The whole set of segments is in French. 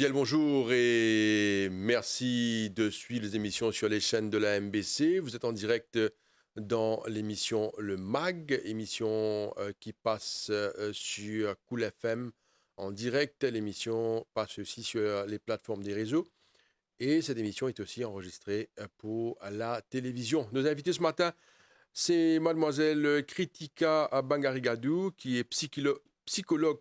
Bien le bonjour et merci de suivre les émissions sur les chaînes de la MBC. Vous êtes en direct dans l'émission Le MAG, émission qui passe sur Cool FM en direct. L'émission passe aussi sur les plateformes des réseaux. Et cette émission est aussi enregistrée pour la télévision. Nos invités ce matin, c'est mademoiselle Kritika Bangarigadou, qui est psychologue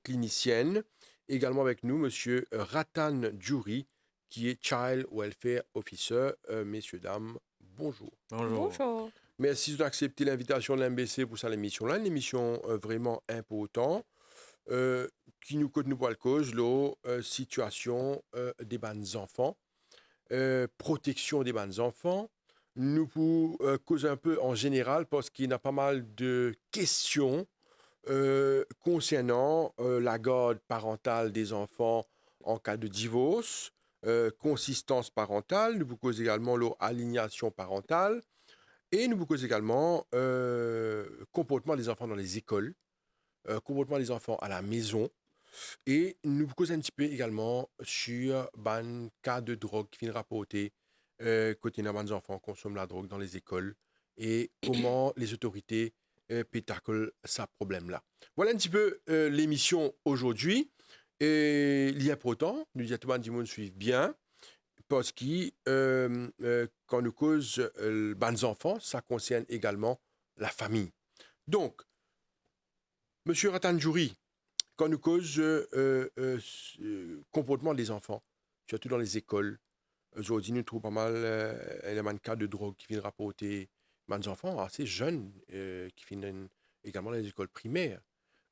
clinicienne. Également avec nous, monsieur Ratan Djouri, qui est Child Welfare Officer. Messieurs, dames, bonjour. Bonjour. Bonjour. Merci d'accepter l'invitation de l'MBC pour cette émission-là, une émission vraiment importante, qui nous coûte nous pour la cause, la situation des bancs enfants, protection des bancs enfants. Nous pour causer un peu en général, parce qu'il y a pas mal de questions concernant la garde parentale des enfants en cas de divorce, consistance parentale, nous vous cause également l'alignation parentale, et nous vous cause également comportement des enfants dans les écoles, comportement des enfants à la maison, et nous vous cause un petit peu également sur un cas de drogue qui vient rapporter côté des enfants consomment la drogue dans les écoles et comment les autorités pétacle ça problème-là. Voilà un petit peu l'émission aujourd'hui. Et il y a pourtant, nous disons tout le monde suivent bien, parce que quand nous cause les enfants, ça concerne également la famille. Donc, monsieur Ratanjouri, quand nous cause comportement des enfants, surtout dans les écoles, aujourd'hui, nous trouvons pas mal de cas de drogue qui viennent rapporter des enfants assez jeunes qui finissent également dans les écoles primaires.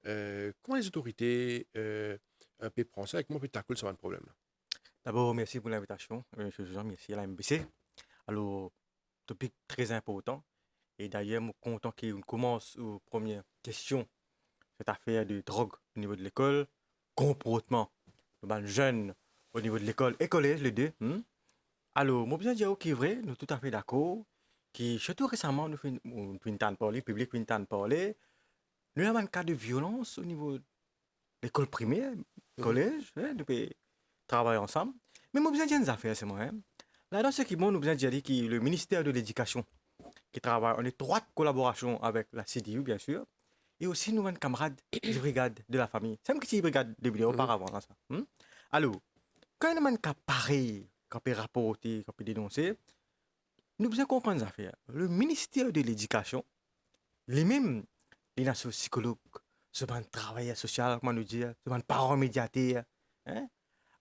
Comment les autorités peuvent prendre ça et comment peut tackler ce problème là? D'abord, merci pour l'invitation, M. Jean, merci à la MBC. Alors, topic très important. Et d'ailleurs, je suis content qu'on commence aux premières questions. Cette affaire de drogue au niveau de l'école, comportement de les jeunes au niveau de l'école et collège, les deux. Alors, moi, bien dire que vrai, nous sommes tout à fait d'accord. Qui, surtout récemment, nous avons parlé, le public a parlé. Nous avons un cas de violence au niveau de l'école primaire, collège, nous pouvons travailler ensemble. Mais moi, besoin d'une affaire, c'est moi. Là, dans ce qui est bon, nous besoin de dire que le ministère de l'Éducation, qui travaille en étroite collaboration avec la CDU, bien sûr, et aussi nous, camarades de brigade de la famille. C'est une petite brigade de vidéo auparavant. Là, ça. Alors, quand on a un cas pareil, qu'on peut rapporter, qu'on peut dénoncer, nous devons comprendre les affaires. Le ministère de l'Éducation, lui-même, il a ce psychologue, ce travailleur social, comment nous dire, ce parent médiateur.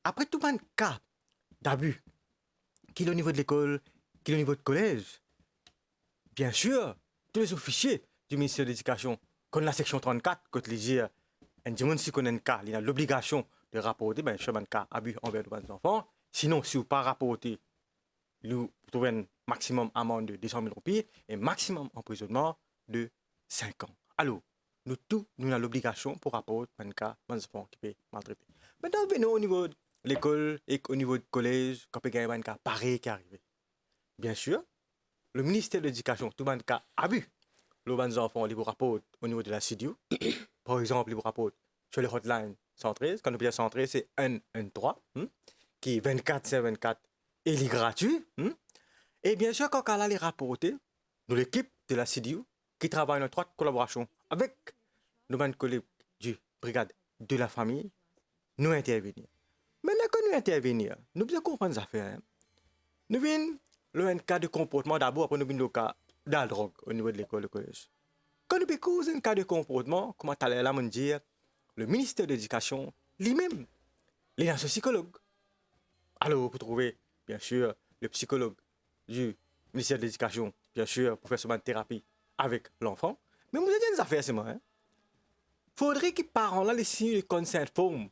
Après tout un cas d'abus, qui est au niveau de l'école, qui est au niveau de collège, bien sûr, tous les officiers du ministère de l'Éducation, comme la section 34, quand ils disent, si on a un cas, il a l'obligation de rapporter, ben, sur un cas d'abus envers les enfants. Sinon, si vous ne pas rapporter, nous trouvons un maximum amende de 200 000 roupies et maximum emprisonnement de 5 ans. Alors, nous tous, nous avons l'obligation pour rapporter un cas d'enfant qui peut maltraiter. Maintenant, venons au niveau de l'école et au niveau du collège, quand on a un cas pareil qui est arrivé. Bien sûr, le ministère de l'Éducation, tout le monde cas abus. Les enfants, ils vous rapportent au niveau de la CDU. Par exemple, ils vous rapportent sur les hotlines 113. Quand nous disons 113, c'est 113, qui est 24/24 et il est gratuit. Et bien sûr, quand on a les rapporter, nous, l'équipe de la CDU, qui travaille en étroite collaboration avec nos collègues du brigade de la famille, nous intervenir. Maintenant que nous intervenir, nous devons comprendre les affaires. Nous venons le cas de comportement d'abord, après nous venons le cas de la drogue au niveau de l'école, le collège. Quand nous avons un cas de comportement, comment tu allais là me dire, le ministère de l'Éducation, lui-même, il est un psychologue. Alors, vous trouvez, bien sûr, le psychologue du ministère de l'Éducation, bien sûr, pour faire ce thérapie avec l'enfant. Mais vous avez des affaires, c'est moi. Faudrait que les parents là les signent le consent form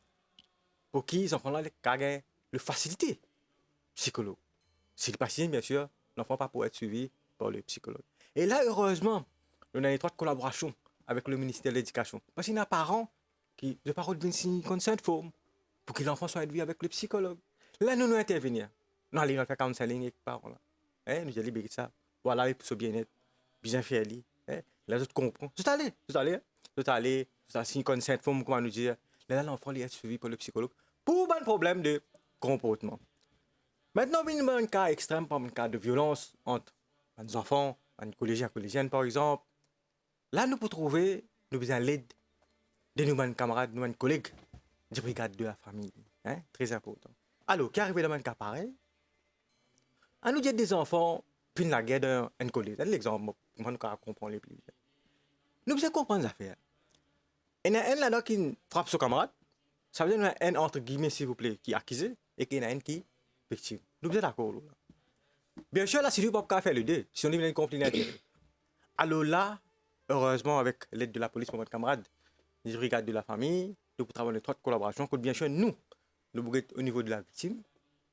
pour qu'ils les enfants là les le faciliter psychologue. S'il pas signé, bien sûr, l'enfant pas pour être suivi par le psychologue. Et là, heureusement, on a une étroite collaboration avec le ministère de l'Éducation. Parce qu'il y a des parents qui ne pas signer consent form pour que l'enfant soit élevé avec le psychologue. Là, nous intervenir. Nous allons faire counseling avec les parents là. Nous allons libérer ça. Voilà, pour ce bien-être, bien faire. Les autres comprennent. Tout allez, signer consent form, comment nous dire. Là, l'enfant est suivi par le psychologue pour un problème de comportement. Maintenant, il y a un cas extrême, par un cas de violence entre les enfants, les collégiens et collégiennes, par exemple. Là, nous pouvons trouver, nous besoin l'aide de nos camarades, nos collègues de brigade de la famille. Hein? Très important. Alors, qui arrive dans un cas pareil? À nous dire des enfants, puis la guerre d'un collège. C'est l'exemple, pour nous comprendre les plus. Nous devons comprendre les affaires. Il y en a un là-dedans qui frappe son camarade. Ça veut dire qu'il y en a un, entre guillemets, s'il vous plaît, qui est accusé et qu'il y en a un qui est victime. Nous sommes d'accord. Là. Bien sûr, là, si nous ne pouvons pas faire les deux, si on est un conflit d'intérêt. Alors là, heureusement, avec l'aide de la police, pour votre camarade, des brigades de la famille, nous pouvons travailler en étroite collaboration. Que bien sûr, nous pouvons être au niveau de la victime,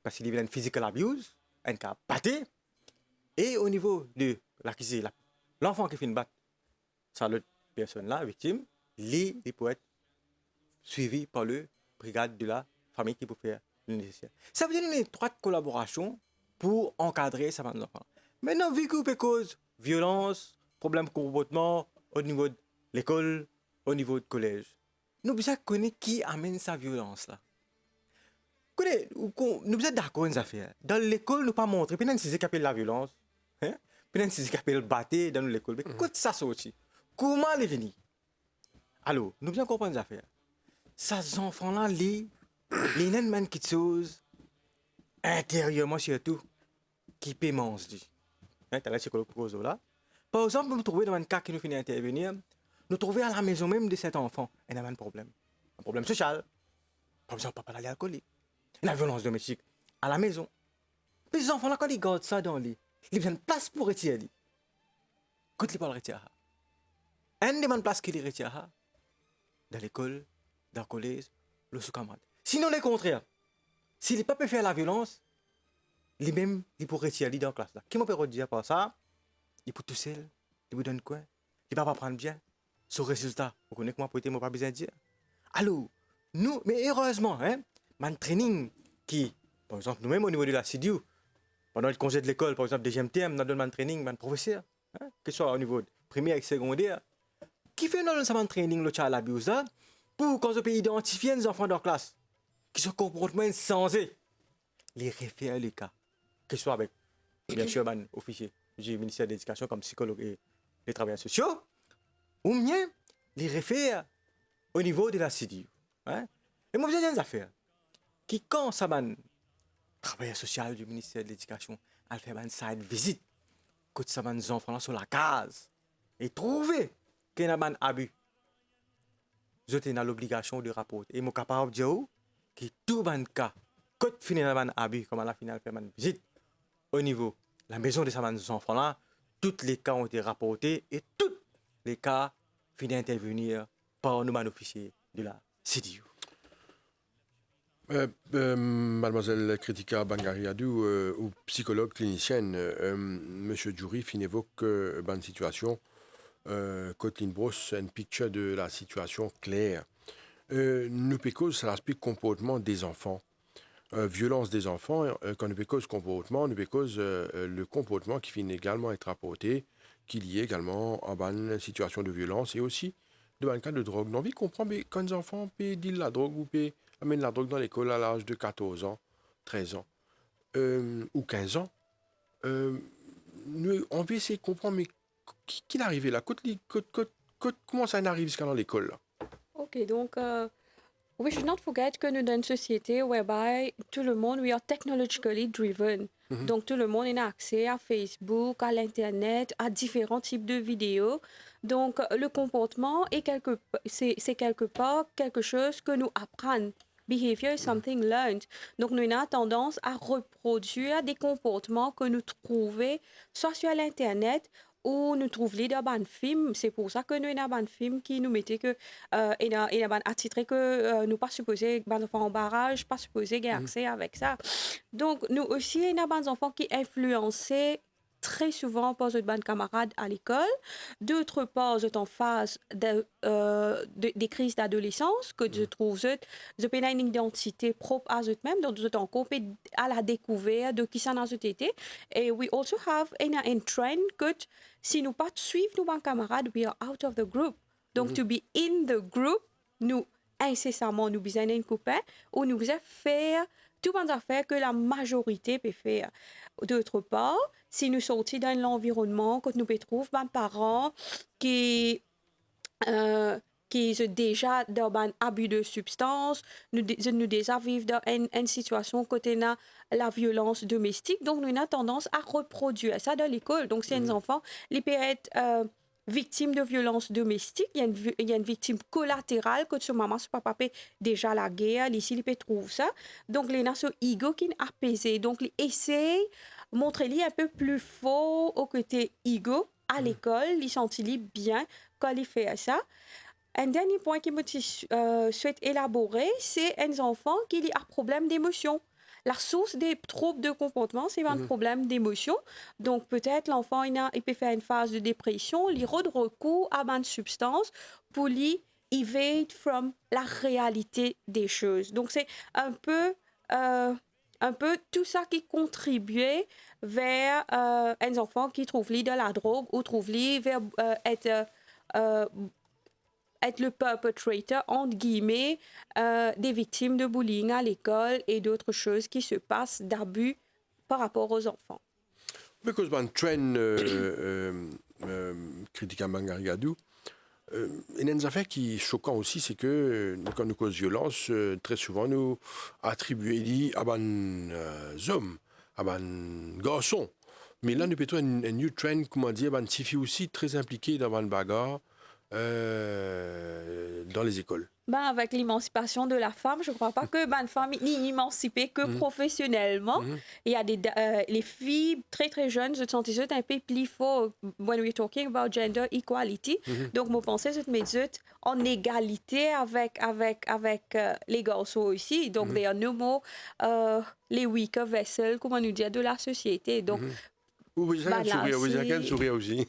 parce qu'il y a une physical abuse, un cas batté, et au niveau de l'accusé, l'enfant qui fait une batte, ça l'autre personne là, victime, il peut être suivi par le brigade de la famille qui peut faire le nécessaire. Ça veut dire une étroite collaboration pour encadrer sa enfant. Maintenant, vu que cause violence, problème de comportement au niveau de l'école, au niveau du collège, nous devons connaître qui amène sa violence là. Nous sommes d'accord avec les affaires. Dans l'école, nous ne pas montrer. Puis, c'est ce qu'on appelle la violence. Hein? Puis, c'est ce qu'on appelle le battre dans l'école. Mais quand ça sorti, comment les venir? Alors, nous devons comprendre les affaires. Ces enfants-là, les n'ont qui chose intérieurement surtout, qui paiement se dit. Hein, tu as la psychologue pour là. Par exemple, nous trouvons dans un cas qui nous finit d'intervenir, nous trouvons à la maison même de cet enfant, il y a un problème social. Par exemple, papa l'alcoolique. La violence domestique à la maison. Puis les enfants là, quand ils gardent ça dans les, ils ont une place pour retirer. Quand ils parlent retirer. Un des places qu'ils retirent dans l'école, dans le collège, le sous-camarade. Sinon, le contraire. Si les pas peut faire la violence, les mêmes, ils pourraient retirer dans la classe là. Qui m'a peut dire par ça? Il peut tout seul, il vous donne quoi? Il ne va pas prendre bien. Ce résultat, vous connaissez comment peut-être, moi pas besoin de dire. Alors, nous, mais heureusement, hein, man training qui, par exemple, nous-mêmes au niveau de la CDU, pendant le congé de l'école, par exemple, deuxième terme, nous avons un training, man professeur, hein, que ce soit au niveau de primaire et secondaire, qui fait un training, le child abuse, là, pour qu'on puisse identifier les enfants de leur classe, qui se comportent insensés, les référer les cas, que ce soit avec, bien sûr, un officier du ministère de l'Éducation comme psychologue et les travailleurs sociaux, ou bien les référer au niveau de la CDU. Hein? Et moi, j'ai des affaires qui, quand ça m'a travailleur social du ministère de l'Éducation, elle fait une side visite, quand ça m'a des enfants sur la case, et trouver qu'il y a un abus. Je suis l'obligation de rapporter. Et je suis capable de dire que tout le cas, quand il y a un abus, comme à la finale, fait une visite au niveau de la maison de ces enfants-là, tous les cas ont été rapportés et tous les cas finissent d'intervenir par un officier de la CDU. Mademoiselle Kritika Bangariadou, ou psychologue clinicienne, Monsieur Djouri évoque une situation, Kotlin Brosse, une picture de la situation claire. Nous pécose, c'est l'aspect comportement des enfants. Violence des enfants, quand nous pécose comportement, nous pécose le comportement qui finit également être rapporté, qu'il y ait également une situation de violence et aussi de un cas de drogue. Nous envie de comprendre, mais quand les enfants deal la drogue ou amènent la drogue dans l'école à l'âge de 14 ans, 13 ans ou 15 ans, on veut essayer de comprendre, mais qui est arrivé là? Comment ça arrive jusqu'à dans l'école là? Ok, donc we should not forget que nous dans une société whereby tout le monde, we are technologically driven. Donc tout le monde a accès à Facebook, à l'Internet, à différents types de vidéos. Donc le comportement est c'est quelque part quelque chose que nous apprenons. Behavior is something learned. Donc nous avons tendance à reproduire des comportements que nous trouvons soit sur l'Internet ou nous trouvons dans un film. C'est pour ça que nous avons un film qui nous mettait que il y a un attitré que nous pas supposé les enfants en barrage, pas supposé avoir accès avec ça. Donc nous aussi il y a des enfants qui influencés très souvent par des camarades à l'école, d'autre part en phase des crises d'adolescence que je trouve je peux une identité propre à eux-mêmes, donc je en à la découverte de qui ça dans ce été. Et we also have un trend que si nous pas suivre nos camarades, we are out of the group. Donc to be in the group, nous incessamment nous besoin d'un copain ou nous besoin faire tout les affaires que la majorité peut faire. D'autre part, si nous sortons dans l'environnement, quand nous trouvons des parents qui sont déjà dans un abus de substances, nous déjà vivons dans une situation côté la violence domestique, donc nous avons tendance à reproduire ça dans l'école. Donc, si un enfant, il peut être victime de violence domestique, il y a une victime collatérale, quand son maman, son papa peut déjà la guerre, ici, il peut trouver ça. Donc, les son ego qui est apaisé. Donc, il essaie de montrer un peu plus fort au côté ego à l'école, il sentit bien quand il fait ça. Un dernier point que je souhaite élaborer, c'est un enfant qui a un problème d'émotion. La source des troubles de comportement, c'est un problème d'émotion. Donc, peut-être l'enfant il peut faire une phase de dépression, il recourt à une substance pour lui evade from la réalité des choses. Donc, c'est un peu tout ça qui contribuait vers un enfant qui trouve lui de la drogue ou trouve lui vers être le perpetrator, entre guillemets, des victimes de bullying à l'école et d'autres choses qui se passent d'abus par rapport aux enfants. Because un trend critique à Mangargadou, une des affaires qui est choquant aussi, c'est que quand nous causons violence, très souvent nous attribuons à des hommes, à des garçons. Mais là, nous avons un new trend, comment dire, des filles aussi très impliquées dans une bagarre dans les écoles. Avec l'émancipation de la femme, je ne crois pas que une femme est émancipée que professionnellement. Il y a les filles très très jeunes, je sens un peu plus fort when we're talking about gender equality. Donc, je pense que je mets en égalité avec les garçons aussi. Donc, they are no more les weaker vessels, comment nous dire, de la société. Donc, vous avez sourire aussi.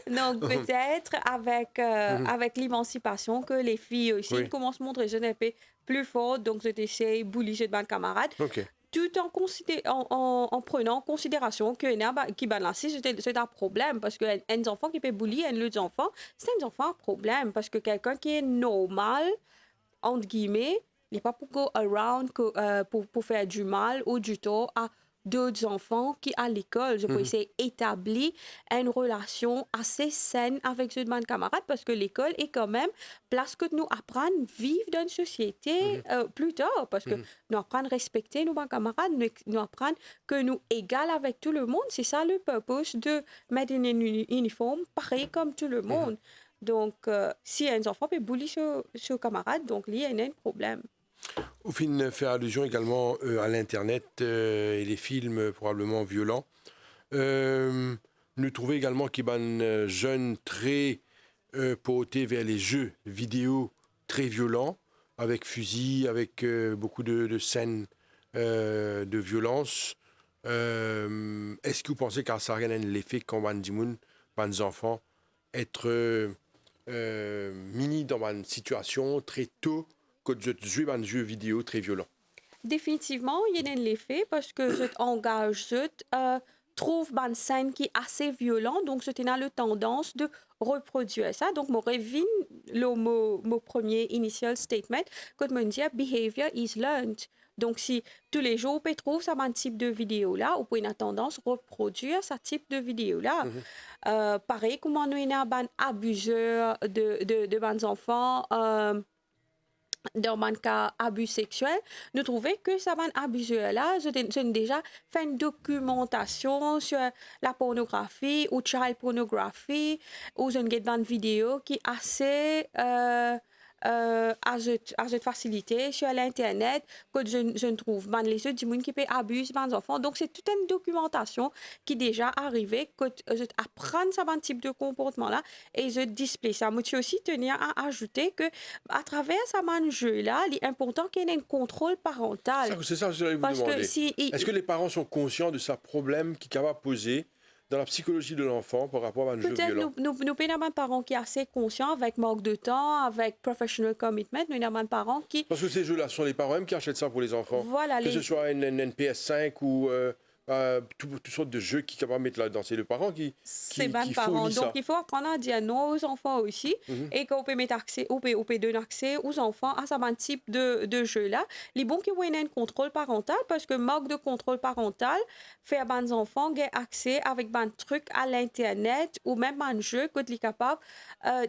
Donc, peut-être avec l'émancipation que les filles aussi commencent à montrer un peu plus fort. Donc, je t'essaie de bully de camarades. Okay. Tout en prenant en considération que c'est un problème. Parce qu'un enfant qui peut bully un autre enfant, c'est un enfant un problème. Parce que quelqu'un qui est normal, entre guillemets, il n'est pas pour go around pour faire du mal ou du tort à d'autres enfants qui à l'école. Je peux essayer d'établir une relation assez saine avec ceux de mes camarades parce que l'école est quand même place que nous apprenons à vivre dans une société plus tard parce que nous apprenons à respecter nos camarades, nous apprenons que nous égales avec tout le monde. C'est ça le purpose de mettre un uniforme pareil comme tout le monde. Donc, si un enfant peut bully ce camarade, donc il y a un problème. Au film fait allusion également à l'Internet et les films probablement violents. Nous trouvons également qu'il y a un jeune très porté vers les jeux vidéo très violents, avec fusil, avec beaucoup de scènes de violence. Est-ce que vous pensez qu'à ça a l'effet quand les enfants être mini dans une situation très tôt que je joue à un jeu vidéo très violent? Définitivement, il y a un effet parce que je engage, trouve une scène qui est assez violente, donc je a la tendance de reproduire ça. Donc, je reviens mon premier initial statement, quand je me dis behavior is learned. Donc, si tous les jours, on trouve ça un type de vidéo-là, on peut avoir tendance à reproduire ce type de vidéo-là. Pareil, comme on a un abuseur de enfants, dans un cas abus sexuel, nous trouvons que ça va abuseur-là, j'ai déjà fait une documentation sur la pornographie ou child pornography, ou j'ai une vidéo qui est assez à cette facilité sur l'internet que je trouve les autres du qui peut abuser des enfants. Donc c'est toute une documentation qui est déjà arrivée que je apprends ce type de comportement là et je display ça. Moi je aussi tenir à ajouter que à travers ce jeu là, il est important qu'il y ait un contrôle parental. C'est ça que je voulais vous demander. Est-ce que les parents sont conscients de ce problème qui va poser dans la psychologie de l'enfant par rapport à un jeu violent? Peut-être nous avons un parent qui est assez conscient avec manque de temps, avec professional commitment. Nous avons un parent qui... Parce que ces jeux-là sont les parents même qui achètent ça pour les enfants. Voilà, que ce soit une PS5 ou toutes sortes de jeux qui capables de mettre là-dedans. C'est le parent C'est qui ben parents. fournit Donc, ça. il faut apprendre à dire non aux enfants aussi Mhm. et qu'on peut mettre accès, on peut donner accès aux enfants à ce même type de jeu-là. Les bons qui ont un contrôle parental parce que manque de contrôle parental fait à des enfants ont accès avec des trucs à l'Internet ou même un jeu que les capables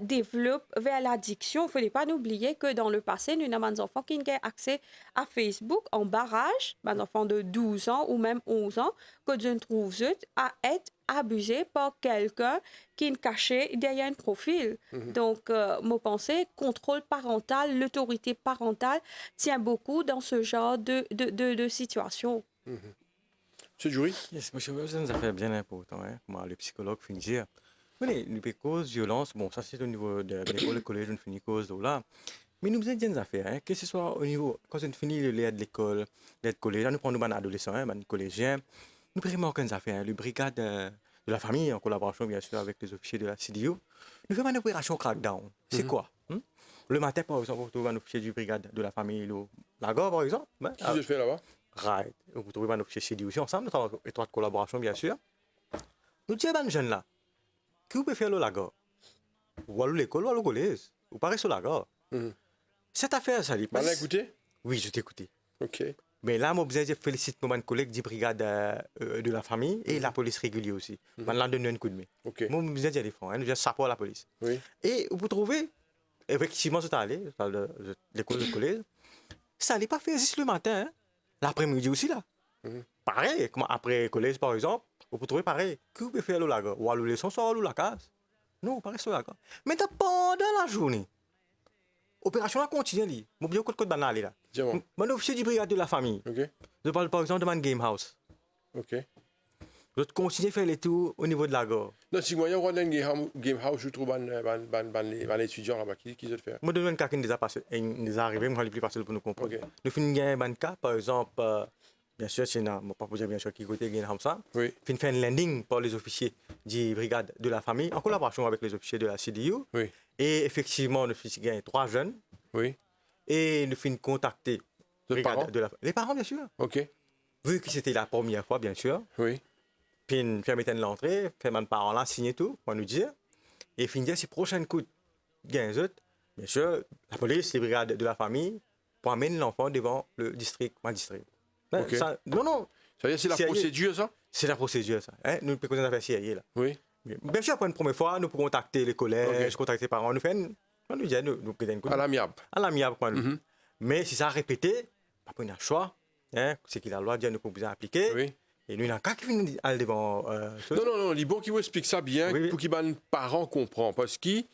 développent vers l'addiction. Il ne faut pas oublier que dans le passé, nous avons des enfants qui ont accès à Facebook en barrage, des enfants de 12 ans ou même 11 ans, que je trouve à être abusé par quelqu'un qui est caché derrière un profil. Donc, moi, pensée, contrôle parental, l'autorité parentale tient beaucoup dans ce genre de situation. Monsieur Jury? Yes, monsieur, c'est une affaire bien importante, hein, comme le psychologue finit de dire. Oui, les causes violence, bon, ça c'est au niveau de l'école, le collège, on finit cause de là. Mais nous faisons des affaires, hein, que ce soit au niveau, quand on finit l'aide de l'école, l'aide collège, nous prenons des adolescents, des collégiens, nous prenons aucune affaire, hein, le brigade de la famille, en collaboration bien sûr avec les officiers de la CDU, nous faisons une opération crackdown. C'est quoi? Le matin, par exemple, vous trouvez un officier du brigade de la famille, la GOR, par exemple. Hein, Qui se fait là-bas? right. Vous trouvez un officier CDU aussi ensemble, notre étroite collaboration bien sûr. Nous disons à ces jeunes là, que vous pouvez faire la GOR? Ou à l'école, ou à le collège, ou pareil sur la GOR. Cette affaire, ça dit pas. On l'a écouté? Oui, je t'ai écouté. OK. Mais là, moi, je félicite mon collègue du brigade de la famille et la police régulière aussi. Je leur donne un coup de main. OK. Moi, je dis à des francs, je viens chapeau à la police. Oui. Et vous trouvez, effectivement, c'est allé, l'école, le collège, ça n'allait pas faire juste le matin, hein. L'après-midi aussi, là. Pareil, comme après le collège, par exemple, vous trouvez pareil. Que vous pouvez faire le lago? Ou à le leçon, soit à la case. Non, pareil, sur la case. Mais pendant la journée, l'opération a continué. Je vais vous dire banal là. Dis-moi. Mon officier du brigade de la famille. OK. Je parle par exemple de mon game house. OK. Je continue à faire les tours au niveau de la gare. Non, si moi, il y a un game house, je trouve les étudiants là-bas qui se fait. Je donne un cas qui nous a passé, nous est arrivé, mais c'est plus facile pour nous comprendre. OK. Nous faisons un cas, par exemple, bien sûr, c'est pas pour dire bien sûr qui côté game house ça. Oui. Nous faisons un landing par les officiers du brigade de la famille en collaboration avec les officiers de la CDU. Oui. Et effectivement, nous faisons 3 jeunes. Oui. Et nous faisons contacter Les parents? les parents, bien sûr. OK. Vu que c'était la première fois, bien sûr. Oui. Puis nous permettons l'entrée, faire mes parents là, signer tout, pour nous dire. Et finir ces prochains coups de gain, bien sûr, la police, les brigades de la famille, pour amener l'enfant devant le district, ma district. OK. Ça, non, Ça veut dire c'est la CIA. procédure, ça? c'est la procédure, ça. Hein? Nous pouvons faire CIA, là. Oui. Bien sûr, pour une première fois, nous pouvons contacter les collèges, contacter les parents, nous faisons, nous disons, nous faisons un coup À l'amiable. à l'amiable, quoi. Mais si ça a répété, pas pour un choix, hein, c'est que la loi dit nous pouvons bien appliquer. Oui. Et nous, il y a un cas qui vient aller devant. Non, les bons qui vous expliquent ça bien Oui. pour qu'ils les parents comprennent. Parce que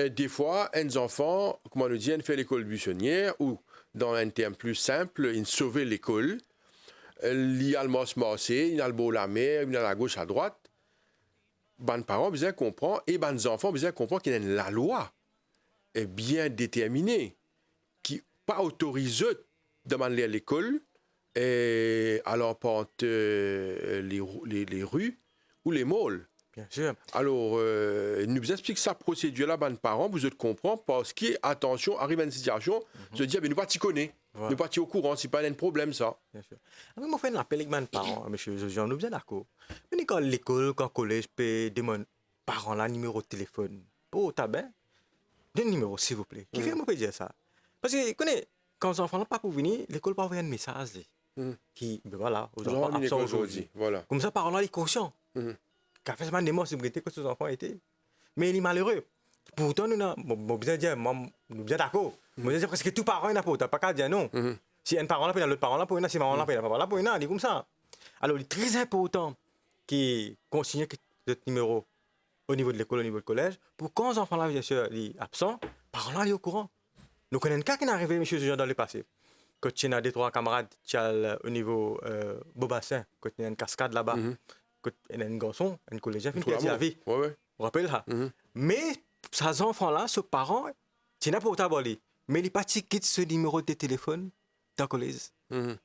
des fois, les enfants, comment on dit, ils font l'école buissonnière ou, dans un terme plus simple, ils sauvent l'école. Il y a le massé, il y a le beau la mer, il y a la gauche à droite. Les parents bien comprennent et les enfants bien comprennent qu'il y a la loi est bien déterminée qui pas autorise demander à l'école et à l'empente les rues ou les malls. Bien sûr. Alors, nous explique sa procédure là, les parents, vous êtes comprendre parce que, attention, arrive à une situation, se dire, mais nous pas t'y connaître, Voilà. nous pas t'y au courant, c'est pas un problème ça. Bien sûr. Moi, je fais un appel avec mes parents, monsieur Jean, nous bien d'accord. Mais quand l'école, quand le collège, peut demander parents là, numéro de téléphone. Oh, t'as bien? Donne le numéro, s'il vous plaît. Qui fait, moi, peut dire ça? Parce que, quand les enfants n'ont pas pour venir, l'école peut envoyer un message. Qui, ben voilà, aux Nous enfants avons mis absents l'école aujourd'hui. Voilà. Comme ça, parents là, ils sont conscients. Car fait des morts, que ces enfants étaient. Mais il est malheureux. Pourtant, nous avons bien dire, nous bien d'accord. Nous disons presque tout parent n'a pas qu'à dire non. Si un parent là, puis l'autre parent là, si maman là, puis papa là, puis il est comme ça. Alors, il est très important qu'il consigne ce numéro au niveau de l'école, au niveau du collège, pour quand les enfants là, bien sûr, sont absents, parents là, ils sont au courant. Nous connaissons un cas qui est arrivé, monsieur Jean, dans le passé. Quand il y a 2-3 camarades qui sont au niveau Beaubassin, quand il y a une cascade là-bas, quand il y a un garçon, un collégien, qui a dit la vie. Ouais. Vous vous rappelez ça? Mais ces enfants-là, ce parent, c'est n'importe quoi. Mais il n'est pas quitte ce numéro de téléphone dans le collège. Mon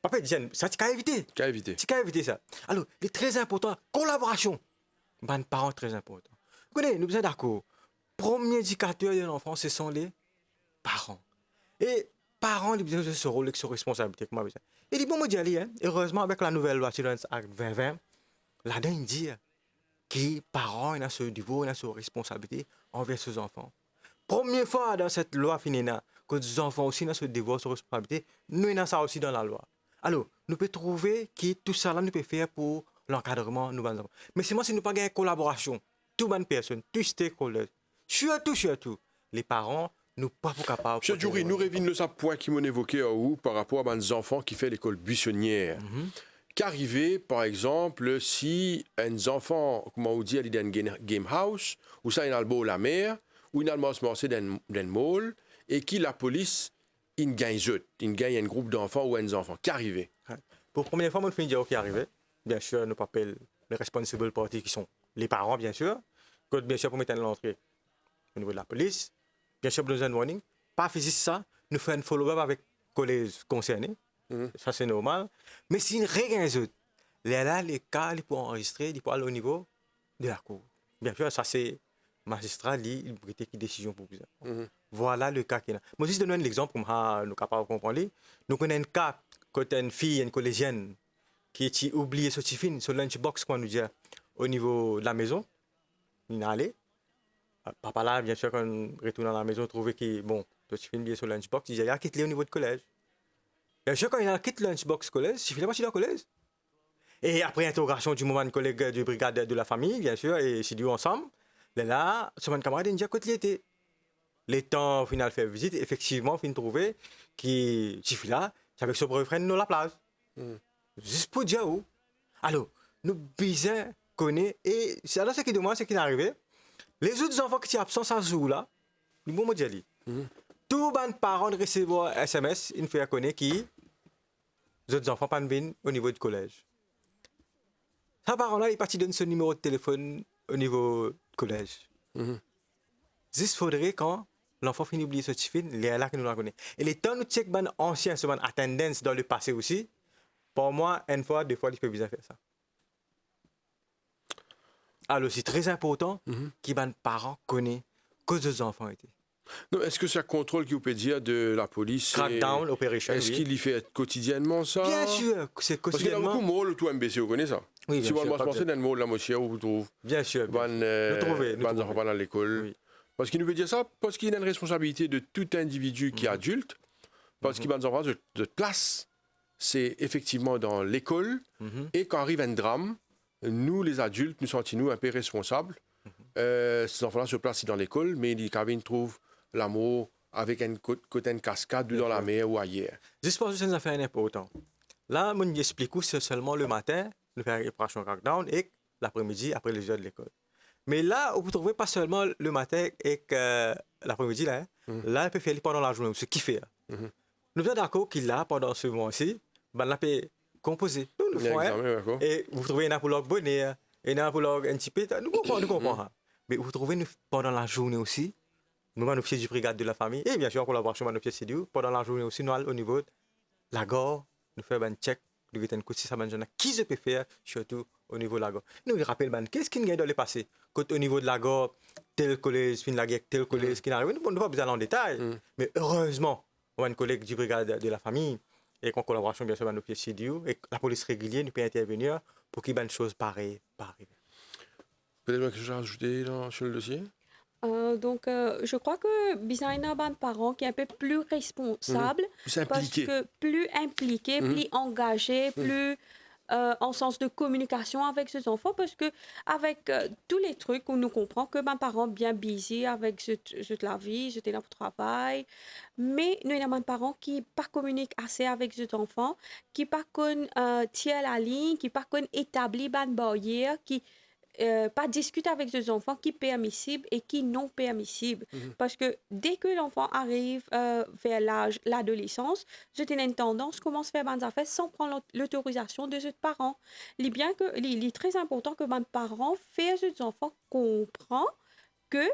papa dit, ça, tu as évité. Qu'à éviter. Tu as évité ça. Alors, il est très important, collaboration. Ben, parents, très important. Vous connaissez, nous sommes d'accord. Premier indicateur de l'enfant, ce sont les parents. Et parents, ils ont ce rôle, cette responsabilité. Et dit, bon, moi, dis, heureusement, avec la nouvelle loi Children's Act 2020, là-dedans, il dit que les parents, ils ont ce niveau, ils ont cette responsabilité envers ses enfants. Première fois dans cette loi finina, que les enfants aussi ont ce devoir, cette responsabilité, nous avons ça aussi dans la loi. Alors, nous pouvons trouver que tout ça, là, nous pouvons faire pour l'encadrement de nos enfants. Mais c'est moi, si nous pas une collaboration, toutes les personnes, tous les stakeholders, surtout, les parents, nous pas capables. Monsieur Djouri, nous revenons le point qui m'a évoqué par rapport à des enfants qui font l'école buissonnière. Qu'arriver, par exemple, si un enfant, comment on dit, il est dans une game house, ou ça, il a le beau la mer, ou il a le morceau d'un mall, et qui la police, il gagne un groupe d'enfants ou un enfant. Qu'arriver? Pour la première fois, on finit de dire qui arrive. Bien sûr, nous appelons les responsible parties qui sont les parents, bien sûr. Bien sûr, pour mettre l'entrée au niveau de la police. Bien sûr, besoin de warning. Pas physique ça, nous faisons un follow-up avec les collègues concernés. Ça, c'est normal. Mais si rien d'autre, là, les cas, ils peuvent enregistrer, ils peuvent aller au niveau de la cour. Bien sûr, ça, c'est magistrat, il peut prendre une décision pour vous. Voilà le cas qu'il y a. Moi, je donne un exemple pour nous sommes capables de comprendre. Nous connaissons un cas quand une fille, une collégienne, qui a oublié son tiffin, son lunchbox, qu'on nous dit, au niveau de la maison. Il est allé. Papa là, bien sûr, quand on retourne à la maison, trouve que, bon, son tiffin oublié son lunchbox, il dit, il a quitté au niveau du collège. Bien sûr, quand il a quitté le lunchbox collège, il finit pas sur le collège. Et après interrogation du moment de collègue du brigade de la famille, bien sûr, et c'est dû ensemble, là, son camarade, il dit, quand il était. Les temps, au final, fait visite, effectivement, il trouvé que ce là avec son boyfriend dans la plage. Juste pour dire où. Alors, nous besoin connaître, et c'est là ce qui demande, c'est qu'il est arrivé. Les autres enfants qui sont absents à ce jour-là, nous pouvons dire, tous les parents recevoir SMS, ils font connaître qui les autres enfants pas venir au niveau du collège. Ce parent-là, il est parti donner son numéro de téléphone au niveau du collège. Juste faudrait quand l'enfant finit d'oublier ce tiffin, il est là que nous la connaissons. Et les temps nous check ban ancien, ce ban attendance dans le passé aussi, pour moi, une fois, deux fois, il peut bien faire ça. Alors, c'est très important que les parents connaissent que les enfants étaient. Non, est-ce que c'est un contrôle qui vous peut dire de la police? Crackdown, operation. Est-ce qu'il y fait quotidiennement ça? Bien sûr, c'est Parce qu'il y a quotidiennement. beaucoup de malls où tout MBC, vous connaissez ça? Oui, si bien vous sûr, pensez dans le mall, la moitié, où vous trouvez. Bien sûr. Nous trouvons. enfants à l'école. Oui. Parce qu'il nous veut dire ça, parce qu'il y a une responsabilité de tout individu qui est adulte, parce qu'il y a des enfants de classe, c'est effectivement dans l'école, et quand arrive un drame, nous, les adultes, nous sentons-nous un peu responsables. Ces enfants-là se placent dans l'école, mais ils trouvent l'amour avec un côté de cascade ou dans la mer ou ailleurs. Juste pour une affaire importante. Là, je explique que c'est seulement le matin, nous faisons l'opération crackdown, et l'après-midi, après les heures de l'école. Mais là, vous ne trouvez pas seulement le matin et l'après-midi, là, là, il peut faire pendant la journée, ce qu'il fait. Nous sommes d'accord qu'il a, pendant ce mois-ci, il peut composer. Nous le faisons. Et vous trouvez un pour leur bonnet, un pour leur un petit peu. Nous comprenons. Mais vous trouvez pendant la journée aussi, nous sommes officiers du brigade de la famille, et bien sûr, en collaboration avec l'officier CDU, pendant la journée aussi, nous allons au niveau de la gare, nous faisons un check. Nous avons un ça qui se peut faire, surtout au niveau de la gare. Nous rappelons, qu'est-ce qu'il y a dans le passé? Quand au niveau de la gare, tel collège, fin de la guerre, tel collège qui arrive, nous ne pouvons pas aller en détail. Mais heureusement, on a un collègue du brigade de la famille, et en collaboration bien sûr avec nos CDU, et la police régulière, nous peut intervenir pour qu'il y ait une chose pareille. Peut-être quelque chose à ajouter sur le dossier? Je crois que besoin d'un parent qui est un peu plus responsable, plus impliqué, plus engagé, plus en sens de communication avec ses enfants, parce que avec tous les trucs où nous comprenons que un parent bien busy avec la vie, j'étais là pour travail, mais nous avons un parent qui pas communique assez avec ses enfants, qui pas tient la ligne, qui pas établir une barrière, qui pas discuter avec des enfants qui sont permissibles et qui non permissibles. Parce que dès que l'enfant arrive vers l'adolescence, j'ai une tendance commence à faire des affaires sans prendre l'autorisation de ses parents. Il est très important que mes parents fassent aux enfants comprendre que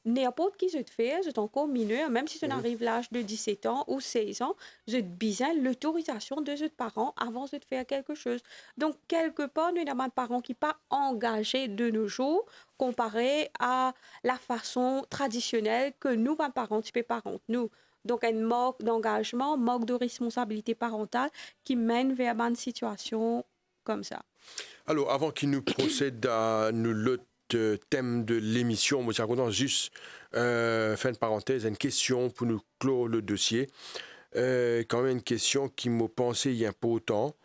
n'importe qui se fait, c'est encore mineur, même si on arrive à l'âge de 17 ans ou 16 ans, j'ai besoin de l'autorisation de ses parents avant de faire quelque chose. Donc, quelque part, nous avons un parent qui n'est pas engagé de nos jours comparé à la façon traditionnelle que nous, un parent, type parents, nous Donc, un manque d'engagement, manque de responsabilité parentale qui mène vers une situation comme ça. Alors, avant qu'il nous procède à l'autre thème de l'émission, moi, j'ai juste, fin de parenthèse, une question pour nous clore le dossier. Quand même une question qui m'a pensé il y a pas autant.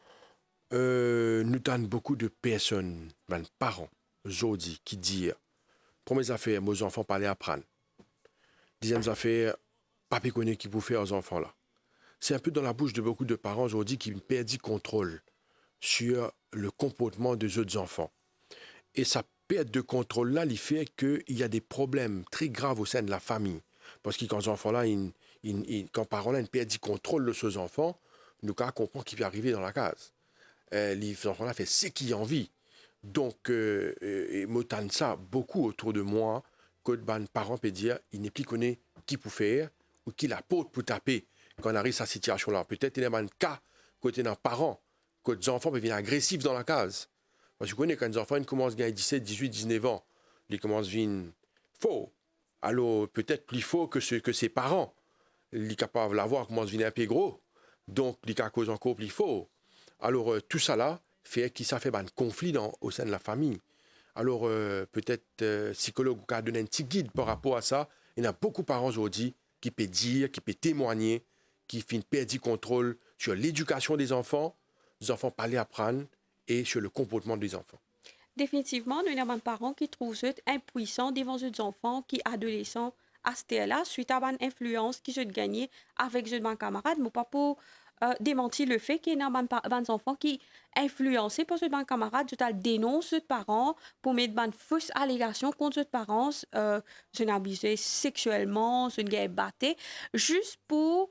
Nous avons beaucoup de personnes, ben, parents, aujourd'hui, qui disent, première affaire, mes enfants parlent apprendre. Deuxième affaire, papa connaît qui pour faire aux enfants là. C'est un peu dans la bouche de beaucoup de parents aujourd'hui qui perdent contrôle sur le comportement des autres enfants. Et sa perte de contrôle-là, il fait qu'il y a des problèmes très graves au sein de la famille. Parce que quand ces enfants-là, quand parents-là, ils perdent contrôle de ces enfants, nous comprenons qu'il peut arriver dans la case. Les enfants-là font ce qu'ils ont envie. Donc, moi, ça beaucoup autour de moi, que les parents peuvent dire, il n'est plus connu qui peut faire ou qui la porte pour taper quand on arrive à cette situation-là. Peut-être qu'il y a un cas côté d'un parent, que les enfants peuvent devenir agressifs dans la case. Parce que vous connaissez, quand les enfants ils commencent à gagner 17, 18, 19 ans, ils commencent à devenir faux. Alors, peut-être plus faux que ses parents. Ils sont capables de l'avoir, commencent à devenir un peu gros. Donc, ils causent encore plus faux. Alors, tout ça là fait que ça fait un conflit au sein de la famille. Alors, peut-être, psychologue a donné un petit guide par rapport à ça. Il y a beaucoup de parents aujourd'hui qui peuvent dire, qui peuvent témoigner, qui finissent perdre du contrôle sur l'éducation des enfants parler, apprendre, et sur le comportement des enfants. Définitivement, nous avons des parents qui trouvent ça impuissants devant les enfants qui adolescents à ce là suite à une influence qui se gagne avec les camarades, mais pas pour démentir le fait qu'il y a des enfants qui influencés par ces camarades, je dénonce les parents pour mettre une fausse allégation contre les parents, je n'ai abusé sexuellement, je n'ai battu, juste pour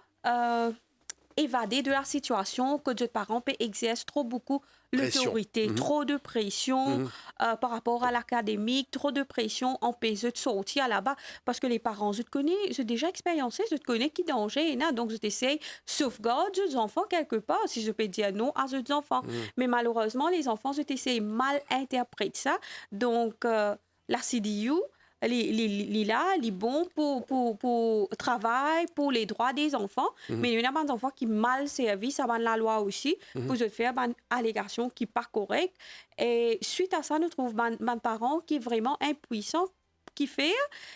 évader de la situation que les parents exercent trop beaucoup l'autorité, trop de pression par rapport à l'académique, trop de pression empêche de sortir là-bas parce que les parents, je te connais, j'ai déjà expérimenté, je te connais qui danger, donc je t'essaye de sauvegarder les enfants quelque part, si je peux dire non à les enfants. Mais malheureusement, les enfants, je t'essaye mal interpréter ça. Donc, la CDU, les bons pour travail, pour les droits des enfants, mais il y a des enfants qui mal servis à la loi aussi, pour faire une allégation qui n'est pas correcte. Et suite à ça, nous trouvons des parents qui sont vraiment impuissants. Qui fait,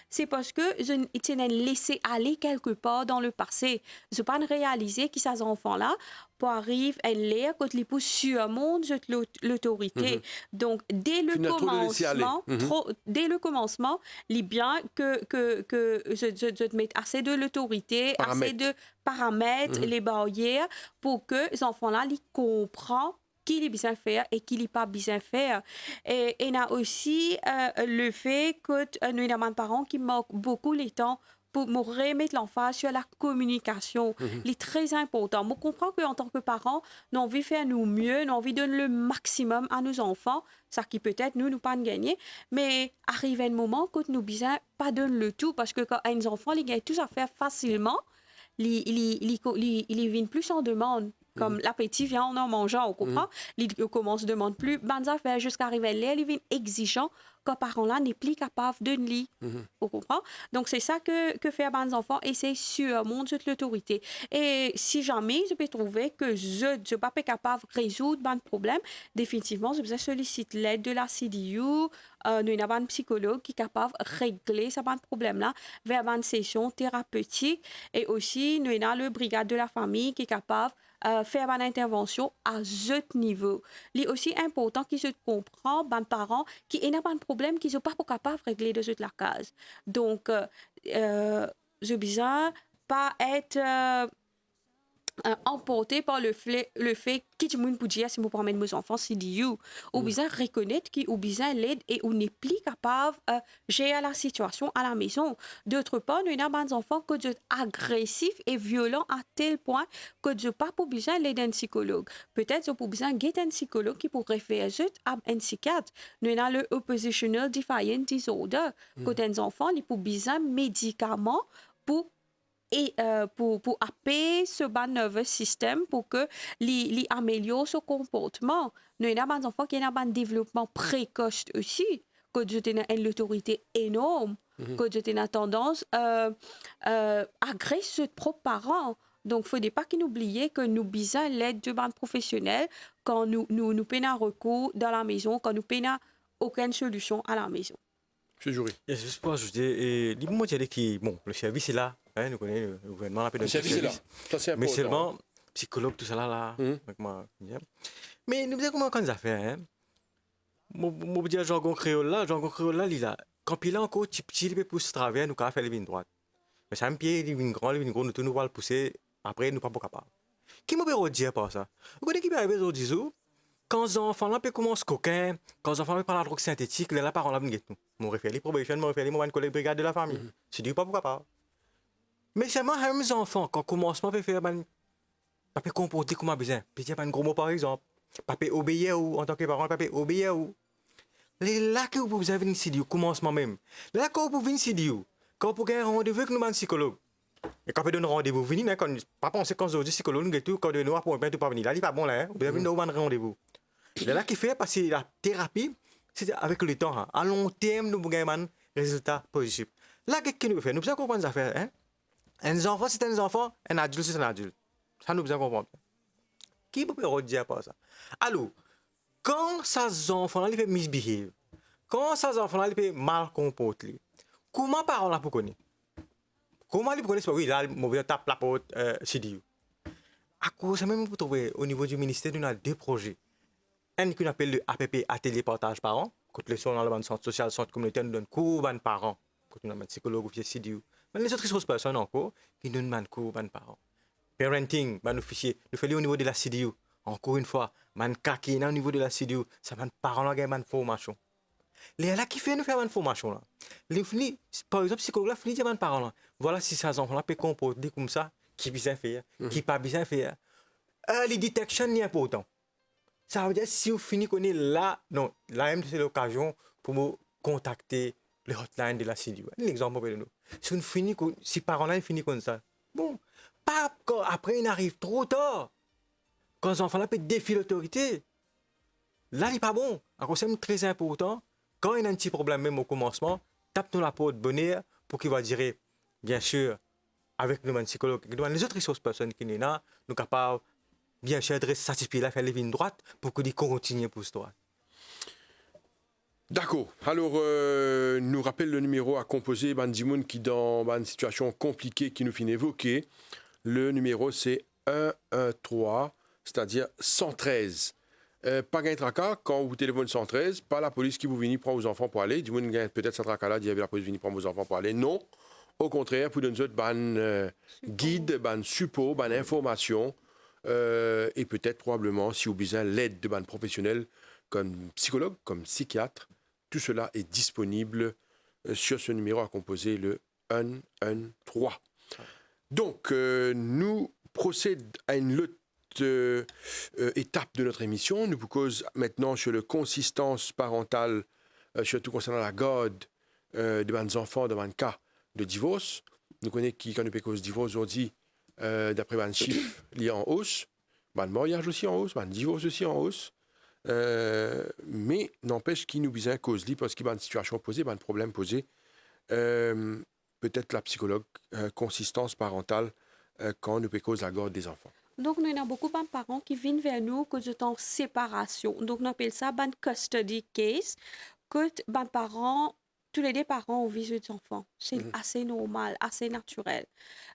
c'est parce que je n'ai laissé aller quelque part dans le passé. Je n'ai pas réalisé que ces enfants-là pour arriver à l'air quand ils poussent sur monde l'autorité. Donc, dès le commencement, il est bien que je mette assez de l'autorité, assez de paramètres, les barrières, pour que les enfants-là ils comprennent qu'il est bien faire et qu'il n'est pas bien faire. Et il y a aussi le fait que nous avons des parents qui manquent beaucoup le temps pour me remettre l'emphase sur la communication. Il est très important. Je comprends qu'en tant que parents, nous avons envie de faire nous mieux, nous avons envie de donner le maximum à nos enfants, ça qui peut-être nous pas gagner, mais arrive un moment que nous ne pas donner le tout, parce que quand les enfants, ils gagnent tout à faire facilement, ils viennent plus en demande. Comme l'appétit vient en mangeant, on comprend. Il commence à demander plus bonnes affaires jusqu'à arriver à l'air, il vient exigeant quand parents-là n'est plus capable de lire. On comprend. Donc, c'est ça que fait les enfants et c'est surmonter l'autorité. Et si jamais je peux trouver que je ne suis pas capable de résoudre un problème, définitivement, je vais solliciter l'aide de la CDU. Nous avons un psychologue qui est capable de régler ce problème-là vers une session thérapeutique. Et aussi, nous avons le brigade de la famille qui est capable faire une intervention à ce niveau. Il est aussi important qu'ils se comprennent, les parents, qui n'ont pas de problème, qu'ils ne sont pas capables de régler de cette la case. Donc, je besoin pas être emporté par le fait que tout le monde peut dire si vous promène mes enfants c'est du ou bien reconnaître ou bien l'aide et on n'est plus capable de gérer la situation à la maison. D'autre part, nous avons des enfants qui sont agressifs et violents à tel point que je n'ai pas besoin d'aide d'un psychologue. Peut-être que j'ai besoin d'un psychologue qui pourrait faire à un psychiatre. Nous avons le oppositional defiant disorder. Quand un enfant il a besoin de médicaments pour apaiser ce nerveux système pour que les améliore son comportement. Nous avons des enfants qui ont un développement précoce aussi, que j'ai une autorité énorme que tu as tendance agresser ses propres parents. Donc, il ne faudrait pas qu'ils n'oublient que nous besoin l'aide de bandes professionnels quand nous peinons recours dans la maison, quand nous peinons aucune solution à la maison. Monsieur Jury. Et juste pour ajouter, dis-moi, bon, le service est là, hein, nous connaissons le gouvernement, Le service est là. Ça, c'est mais important. seulement, psychologue, tout ça là, avec moi. Mais nous disons comment on a fait, hein? Moi, je dis jargon créole là, il a, quand il a encore petit, il peut pousser travers, nous, quand faire les lignes droites. Mais ça me pied, les lignes grandes, nous, nous, va le pousser, après, nous, pas capable. Qui m'a bien dire par ça? Vous connaissez qui m'a bien dit quand les enfants là commencent coquin, quand les enfants prennent la drogue synthétique, les parents là viennent nous. Mon référé probation, mon référé, mon collègue brigade de la famille. C'est du pas pourquoi pas. Mais seulement les enfants quand commencement peut faire pas peut comporter comme besoin. Puis dire pas un gros mot par exemple. Pas peut obéir ou en tant que parent, pas peut obéir ou. Les là que vous avez une CDU commencement même. Là quand vous venez CDU, quand vous avez un rendez-vous avec nous un psychologue. Et quand vous donne rendez-vous, venez mais quand pas penser quand vous psychologue nous tout quand de nous pour pas venir. Là il pas bon là, vous avez un rendez-vous. Là qui fait parce que la thérapie c'est avec le temps hein. À long terme nous gagnons un résultat positif. Là qu'est-ce que nous faisons? Nous besoin comprendre ça affaires hein. Un enfant c'est un enfant, un adulte c'est un adulte. Ça nous besoin comprendre. Qui peut redire pas ça? Alors, quand ces enfants-là ils fait misbehave, quand ces enfants-là ils fait mal comporter, comment parents là pour connaître? Comment ils connaissent pas? Oui, là, mauvais tape la porte, CDU. À cause ça même vous trouvez au niveau du ministère, nous avons deux projets. Un qu'on appelle le APP, Atelier Partage Parents, quand les soins dans le centre social, centre communautaire, nous donnent cours aux parents, quand nous avons un psychologue ou un CDU. Mais les autres personnes encore, qui nous donnent cours aux parents. Parenting, nous faisons au niveau de la CDU. Encore une fois, man kaki au niveau de la CDU, ça man parents là gagne formation. Les là qui fait nous faire une formation là. Les fini par exemple psychologue là fini dire man parents là. Voilà si ces enfants là peut comporter comme ça, qui bien faire, qui pas bien faire. Early detection est important. Ça veut dire si vous finissez qu'on est là, non, là même c'est l'occasion pour vous contacter le hotline de la CDU. L'exemple pour nous. Si vous finissez si parents là finissent comme ça. Bon, pas quand après il arrive trop tard. Quand les enfants là peuvent défier l'autorité, là, il n'est pas bon. Alors, c'est très important. Quand il y a un petit problème, même au commencement, tape-nous la peau de bonheur pour qu'il va dire, bien sûr, avec nous, un psychologue, les autres ressources personnes qui sont là, nous sommes capables, bien sûr, de satisfaire la faire les lignes droites pour qu'ils continuent pour ce droit. D'accord. Alors, nous rappelle le numéro à composer, Bandimoun, qui dans une situation compliquée qui nous finit évoquer. Le numéro, c'est 113, c'est-à-dire 113. Pas gain tracas, quand vous téléphonez 113, pas la police qui vous vient prendre vos enfants pour aller. Du moins, peut-être ça tracas là, il y avait la police venir prendre vos enfants pour aller. Non. Au contraire, pour donner ban guide, ban support, ban information, et peut-être probablement, si vous avez besoin l'aide de ban professionnels comme psychologue, comme psychiatre, tout cela est disponible sur ce numéro à composer, le 113. Donc, nous procédons à une autre étape de notre émission. Nous vous cause maintenant sur la consistance parentale, surtout concernant la garde de nos enfants dans un cas de divorce. Nous connaissons qui, quand nous cause divorce aujourd'hui, d'après un chiffre lié en hausse, le mariage aussi en hausse, le divorce aussi en hausse. Mais n'empêche qu'il nous besoin cause li parce qu'il y a une situation posée, un problème posé. Peut-être la psychologue, consistance parentale, quand nous cause la garde des enfants. Donc, nous avons beaucoup de parents qui viennent vers nous que sont en séparation. Donc, on appelle ça un custody case. Que les parents, tous les deux parents ont vu des enfants. C'est assez normal, assez naturel.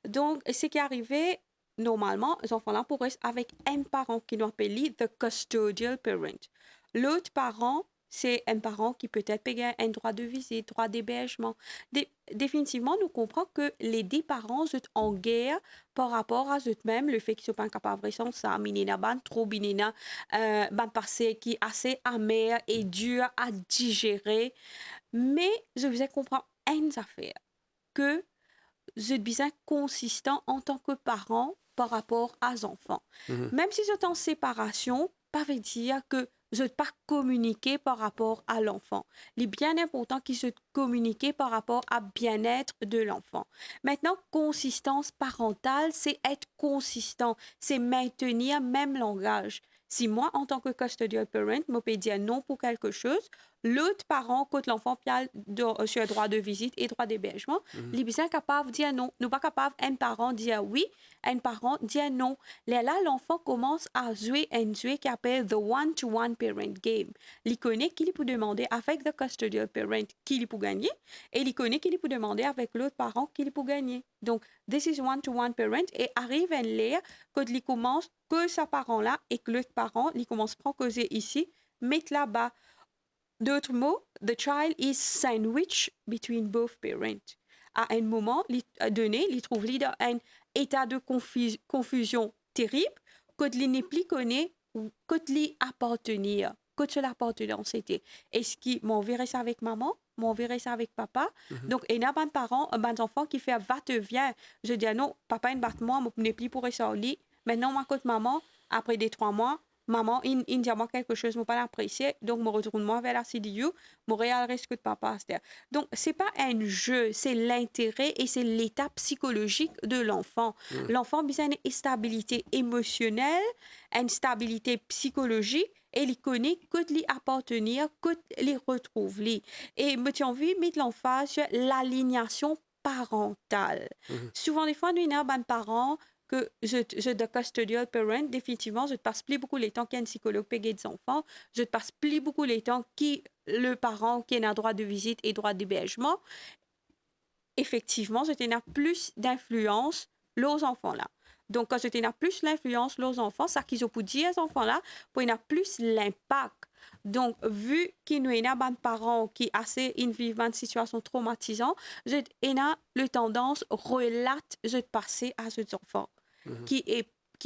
Donc, ce qui est arrivé, normalement, les enfants-là pourraient être avec un parent qui nous appelle the custodial parent. L'autre parent, c'est un parent qui peut-être paye un droit de visite, droit d'hébergement. Définitivement, nous comprenons que les deux parents sont en guerre par rapport à eux-mêmes, le fait qu'ils ne sont pas capables de faire ça, minina ban trop binina, ban passé qui est assez amer et dur à digérer. Mais je vous ai compris une affaire, que je suis bien consistant en tant que parent par rapport à les enfants. Même si c'est en séparation, pas veut dire que je ne pas communiquer par rapport à l'enfant. Il est bien important qu'il se communique par rapport à bien-être de l'enfant. Maintenant, consistance parentale, c'est être consistant, c'est maintenir même langage. Si moi, en tant que custodial parent, je peux dire non pour quelque chose, l'autre parent, quand l'enfant a sur droit de visite et droit d'hébergement, il est bien capable de dire non. Nous pas capable un parent dire oui, un parent dire non. Là, l'enfant commence à jouer un jeu qui appelle the one-to-one parent game. Il connaît qu'il peut demander avec the custodial parent qu'il peut gagner et il connaît qu'il peut demander avec l'autre parent qu'il peut gagner. Donc, this is one-to-one parent et arrive un l'air quand il commence que sa parent là et que l'autre parent, il commence à causer ici, mettre là-bas. D'autres mots, the child is sandwiched between both parents. À un moment donné, il trouve dans un état de confusion terrible, quand il n'est plus connu, quand il appartenir, quand l'appartenance était. Est-ce qu'il m'enverrait ça avec maman? M'enverrait ça avec papa? Donc, il y a des parents, des enfants qui font va-te-vient. Je dis non, papa, il bat moi, je n'ai plus pour ça au lit. Maintenant, moi, quand maman, après des 3 mois, maman, il dit à moi quelque chose, je ne pas apprécié, donc je retourne moi vers la CDU, je réalise que papa. Donc, ce n'est pas un jeu, c'est l'intérêt et c'est l'état psychologique de l'enfant. L'enfant a besoin d'une stabilité émotionnelle, une stabilité psychologique, et il connaît que lui appartenir, que les retrouve. Et me tiens envie de mettre l'emphase sur l'alignation parentale. Souvent, des fois, nous avons des parents que je de custodial parent, définitivement, je ne passe plus beaucoup de temps qu'un psychologue paye des enfants, je ne passe plus beaucoup de temps qui le parent qui a droit de visite et droit d'hébergement. Effectivement, je n'ai plus d'influence aux enfants là. Donc, quand je n'ai plus l'influence aux enfants, ça qu'ils ont pu dire aux enfants là, pour y a plus l'impact. Donc, vu qu'il y a des parents qui vivent une situation traumatisante, j'ai le tendance relate je passer à ces enfants qui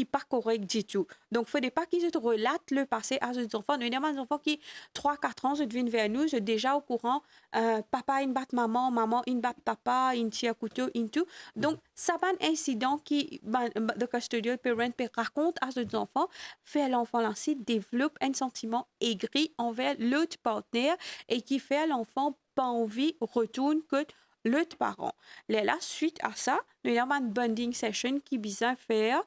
pas correct du tout. Donc, il ne faudrait pas qu'ils te relatent le passé à ces enfants. Nous avons des enfants qui, 3-4 ans, viennent vers nous, sont déjà au courant, papa, il bat maman, maman, il bat papa, il tire couteau, il tout. Donc, ça va un incident qui, de custodial parent raconte à ces enfants, fait l'enfant ainsi développe un sentiment aigri envers l'autre partenaire et qui fait l'enfant pas envie, retourne que l'autre parent. Là, suite à ça, nous avons une bonding session qui vient faire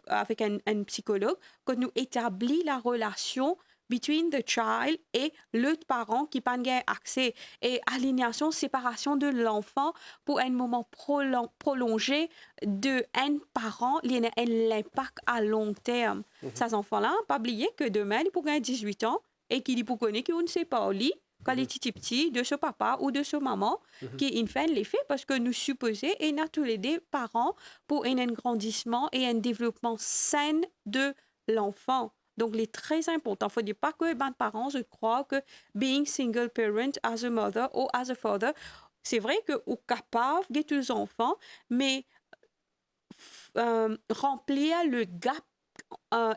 avec un psychologue, que nous établit la relation between the child et l'autre parent qui n'a pas accès. Et alignation, séparation de l'enfant pour un moment prolongé de un parent, il y a un impact à long terme. Ces enfants-là, pas oublier que demain, ils pourraient avoir 18 ans et qu'ils pourraient connaître qu'on ne sait pas au lit quand il est petit, de ce papa ou de ce maman, qui fait l'effet parce que nous supposons, et nous tous les deux parents, pour un grandissement et un développement sain de l'enfant. Donc, il est très important. Il ne faut pas que les parents, je crois que being single parent as a mother or as a father, c'est vrai que vous êtes capable de tous les enfants, mais remplir le gap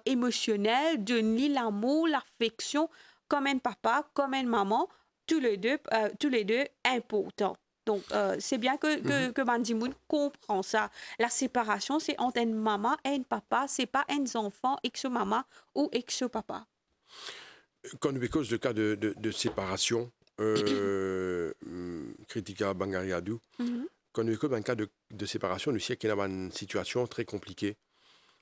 émotionnel de l'amour, l'affection, comme un papa, comme une maman, tous les deux importants. Donc, c'est bien que Bandimoun comprend ça. La séparation, c'est entre une maman et un papa. C'est pas un enfant ex-maman ou ex-papa. Quand nous cause le cas de séparation, Kritika Bangariadou, quand nous cause un cas de séparation, nous savons qu'il y a une situation très compliquée.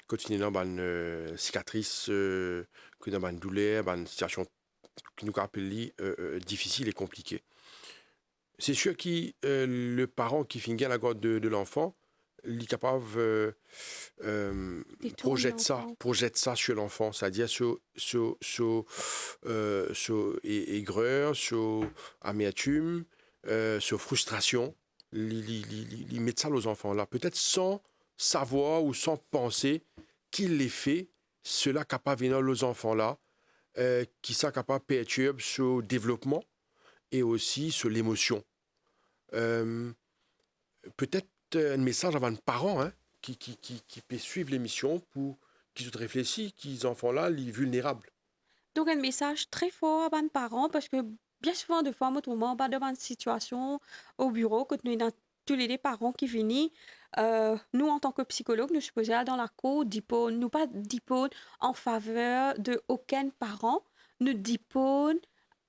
Quand il y a une cicatrice, qu'il y a une douleur, une situation qui nous appelle difficile et compliquée. C'est sûr que le parent qui finit la garde de l'enfant, il est capable projette ça sur l'enfant, c'est-à-dire sur aigreur, sur amertume, sur frustration. Il met ça aux enfants là, peut-être sans savoir ou sans penser qu'il les fait, cela capable venir aux enfants là, qui sont capables de perturber sur développement et aussi sur l'émotion. Peut-être un message avant les parents qui peut suivre l'émission pour qu'ils se réfléchissent qu'ils enfants-là, les vulnérables. Donc, un message très fort avant les parents parce que bien souvent, de fois, autrement, pas devant une situation au bureau, quand nous avons tous les parents qui viennent, nous, en tant que psychologue, nous supposons aller dans la cour, nous pas d'hypone en faveur de aucun parent, nous d'hypone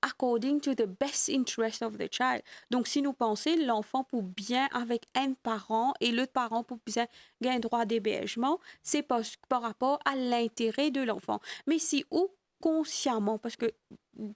according to the best interest of the child. Donc, si nous pensons l'enfant pour bien avec un parent et l'autre parent pour bien gagner un droit d'hébergement, c'est par rapport à l'intérêt de l'enfant. Mais si ou consciemment, parce que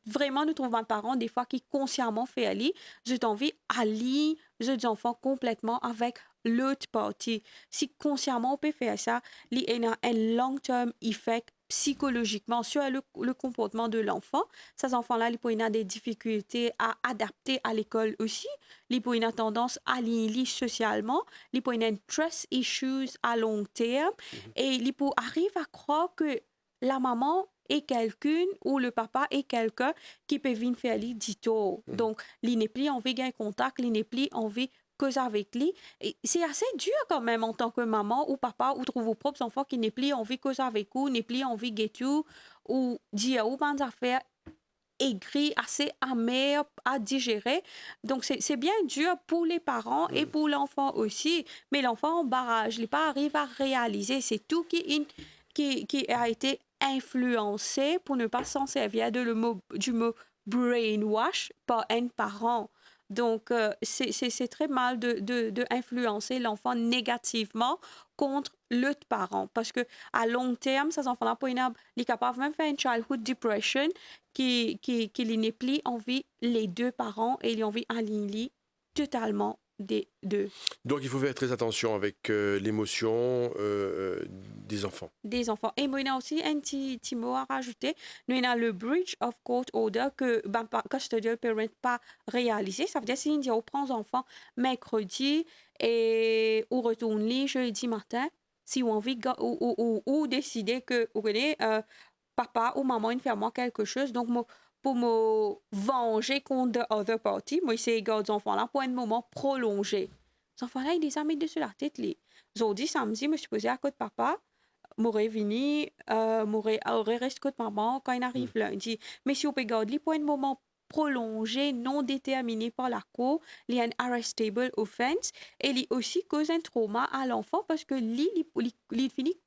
vraiment, nous trouvons un parent des fois qui consciemment fait aller, j'ai envie d'aller, les enfants complètement avec l'autre partie. Si consciemment on peut faire ça, il y a un long-term effet psychologiquement sur le comportement de l'enfant. Ces enfants-là, ils peuvent avoir des difficultés à adapter à l'école aussi. Ils peuvent avoir tendance à lire socialement. Ils peuvent avoir trust issues à long terme. Et ils peuvent arriver à croire que la maman est quelqu'un ou le papa est quelqu'un qui peut venir faire lui du tout. Donc, il n'est plus envie de gagner contact, il n'est plus envie cause avec lui. Et c'est assez dur quand même en tant que maman ou papa ou trouve vos propres enfants qui n'est plus envie cause avec vous, n'est plus envie de tout ou dire ou pas affaires aigri, assez amer à digérer. Donc, c'est bien dur pour les parents et pour l'enfant aussi. Mais l'enfant en barrage, il pas arrive à réaliser. C'est tout qui a été influencé, pour ne pas s'en servir du mot brainwash par un parent. Donc, c'est très mal de influencer l'enfant négativement contre l'autre parent. Parce que à long terme, ces enfants-là peuvent être capables même faire une childhood depression qui n'est plus envie les deux parents et il a envie d'aligner totalement des deux. Donc, il faut faire très attention avec l'émotion des enfants. Des enfants. Et moi, il y a aussi un petit mot à rajouter. Nous avons le breach of court order que custodial parent pas réalisé. Ça veut dire si on prend les enfants mercredi et on retourne jeudi matin, si on envie ou décider que vous connaissez, papa ou maman il fait à moi quelque chose, donc pour me venger contre the other party, moi c'est garder les enfants là pour un moment prolongé. Les enfants là, ils les mis dessus la tête. Aujourd'hui, samedi, je me suis posé à côté de papa. M'aurait venu, aurait resté côté maman quand il arrive lundi. Mais si on peut garder pour un moment prolongé, non déterminé par la cour, il y a un arrestable offense et il aussi cause un trauma à l'enfant parce que il finit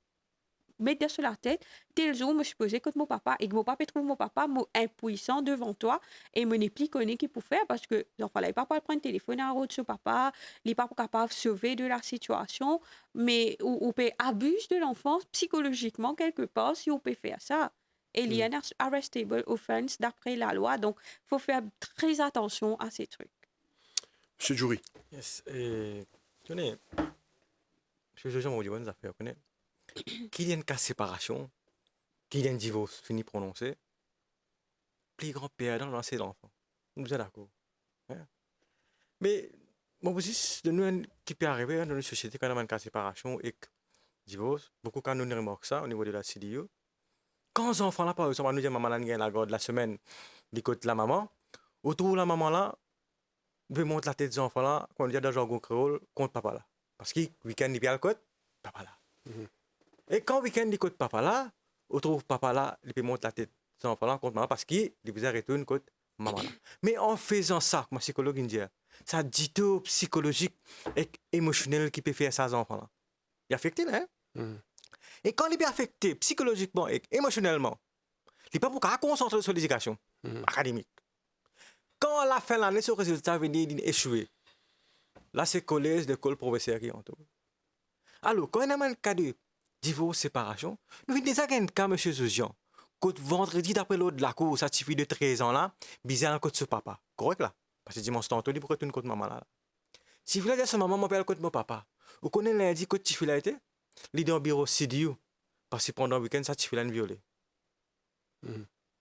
mettre sur la tête, tel jour, je me suis posé contre mon papa et que mon papa trouve mon papa impuissant devant toi et me n'est plus connu qu'il peut faire parce que l'enfant n'est pas prendre le téléphone à la route sur papa, il n'est pas capable de sauver de la situation, mais on peut abuser de l'enfant psychologiquement quelque part si on peut faire ça. Et il y a un arrestable offense d'après la loi, donc il faut faire très attention à ces trucs. Monsieur Djouri. Yes, et tenez, je suis bonne affaire, connaît. Qu'il y ait une cas de séparation, qu'il y ait un divorce fini prononcé, plus grand perdant c'est l'enfant. Nous sommes d'accord. Hein? Mais mon position de nous qui peut arriver dans une société quand on a une cas de séparation et divorce, beaucoup quand nous remarquons ça au niveau de la CDO. Quand les enfants là, par exemple, nous disons maman là gagne la garde la semaine, du côté de la maman, autour de la maman là, veut monter la tête des enfants là, quand on dit dans le jargon créole, contre papa là. Parce que week-end il vient le côté, papa là. Et quand week-end il côté papa là, on trouve papa là, il peut monter la tête des enfants là contre maman parce qu'il vous a retourné côté maman là. Mais en faisant ça, comme psychologue dit, ça dit tout psychologique et émotionnel qui peut faire ça aux enfants là. Il est affecté là. Hein? Et quand il est affecté psychologiquement et émotionnellement, il n'est pas pour concentrer sur l'éducation académique. Quand à la fin de l'année, ce résultat vient d'échouer, là c'est collège, l'école, professeur qui entoure. Alors, quand on a un cas de divorce, séparation, nous venons déjà un cas, M. Zozian, que vendredi d'après l'autre de la cour, ça suffit de 13 ans là, bizarre en côté de ce papa. Correct là? Parce que dimanche tantôt, il pourrait être une côté maman là. Si vous voulez dire ce maman m'appelle côté mon papa, vous connaissez lundi côté Tifi là été? Il est dans le bureau CDU, parce que pendant le week-end, ça Tifi là une violée.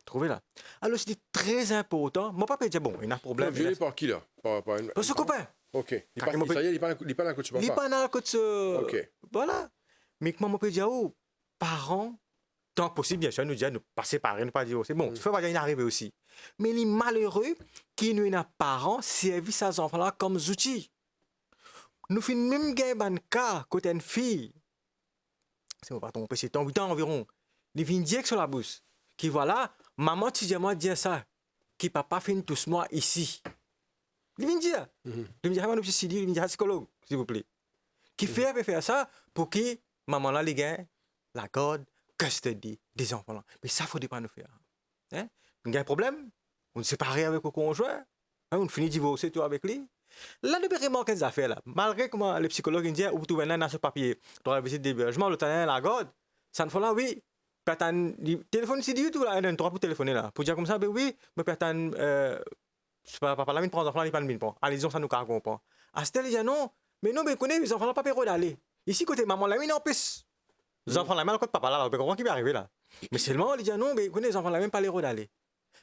Trouvez là. Alors c'est très important. Mon papa dit bon, il y a un problème. Violé par qui là? Par ce copain. Ok. Il n'est pas dans le côté de papa. Il n'est pas dans le côté de... Ok. Voilà. Mais comment mon papa dit oh, parents, tant que possible, bien sûr, nous dit nous pas séparer, nous pas dire c'est bon, il faut pas dire arriver aussi. Mais les malheureux qui nous ont parents servent ces enfants-là comme outils. Nous finissons même gagner un cas côté une fille. C'est mon patron, c'est 8 ans environ. Il vient dire sur la bouche. Qui voilà, maman, tu dis moi dire ça. Qui papa finit tous moi ici. Il vient dire. Il vient dire, il vient dire, psychologue, s'il vous plaît. Qui fait faire ça pour que maman là, les gagne la garde, custody des enfants là. Mais ça, il ne faut pas nous faire. Hein? Il y a un problème, on se sépare avec le conjoint, hein, on finit divorcer tout avec lui. Là, depuis vraiment qu'elles affaires là, malgré comment les psychologues disent, ou tout venez dans ce papier, dans la visite d'hébergement, le temps la garde, ça ne fait là, oui. Pertan, téléphone, c'est du tout là, il y a un droit pour téléphoner là. Pour dire comme ça, ben oui, mais pertan, c'est pas papa là, il prend les enfants, il prend le pas. Allez, disons ça nous comprend. À ce il dit non, mais non, mais connaît, les enfants là, pas payé d'aller. Ici, côté maman là, il en plus. Les enfants là, même côté papa là, on peut comprendre qui va arriver là. Mais seulement, il dit non, mais connaît, les enfants là, même pas les d'aller.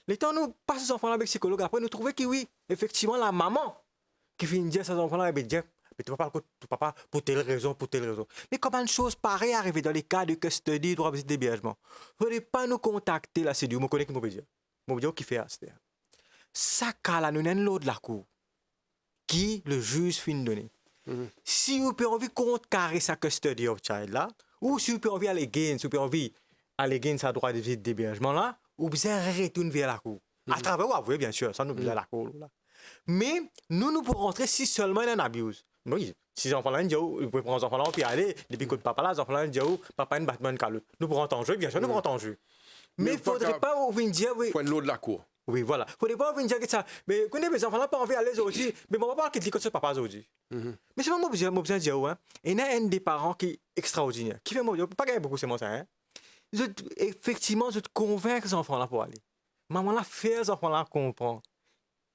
Les temps, nous passons les enfants là avec psychologue, après, nous trouvons que oui, effectivement, la maman qui finit de dire à ses enfants là, ben, mais tu vas pas tu papa pour telle raison, pour telle raison. Mais comment une chose pareille arrive dans les cas de custody, droit de d'hébergement? Il ne faut pas nous contacter là, c'est du, je connais qui me dire. Je vais dire qui fait ça. Ça, cas là, nous avons l'autre de la cour, qui le juge finit de donner. Si vous avez envie de contrecarrer sa custody of child là, ou si vous avez envie d'aller gain, si vous avez envie d'aller gain sa droit de visite d'hébergement là, vous devez retourner vers la cour. À travers vous avouez, bien sûr, ça nous besoin la cour là. Mais nous pouvons rentrer si seulement il y a un abuse. Oui, si les enfants là, vous pouvez prendre les enfants là, puis aller, depuis que papa là, les enfants là, papa une Batman calotte. Nous pourrons en jeu, bien sûr, nous pourrons en jeu. Mais il ne faudrait pas venir dire, oui. Point de l'eau de la cour. Oui, voilà. Il ne faudrait pas venir dire que ça. Mais connaissez, mes enfants là, pas envie d'aller aujourd'hui. Mais mon papa, qui dit que c'est papa aujourd'hui. Mais c'est pas moi besoin de dire, hein. Il y a un des parents qui est extraordinaire. Qui fait moi, je ne peux pas gagner beaucoup, c'est moi ça, hein. Effectivement, je te convainc les enfants là pour aller. Maman là, fait les enfants là comprendre